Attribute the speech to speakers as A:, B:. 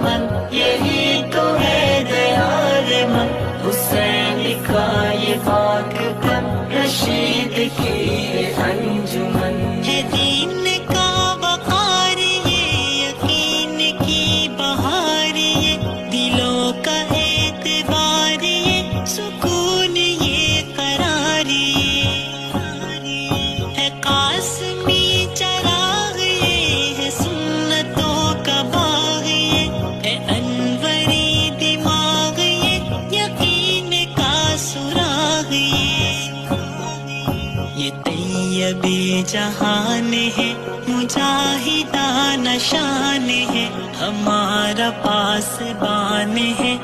A: من، یہی تو ہے دیار من، حسین کا یہ خاک پر رشید کی انجمن۔
B: ہے دین کا وقار یہ، یقین کی بہار یہ، دلوں کا اعتبار یہ، سکون یہ قرار یہ، ہے قاسمی چراغ یہ، ہے سنتوں کا باغ یہ، ہے انوری دماغ یہ، یقین کا سراغ یہ طیب جہان ہے، مجاہدانہ شان ہے، ہمارا پاسبان ہے،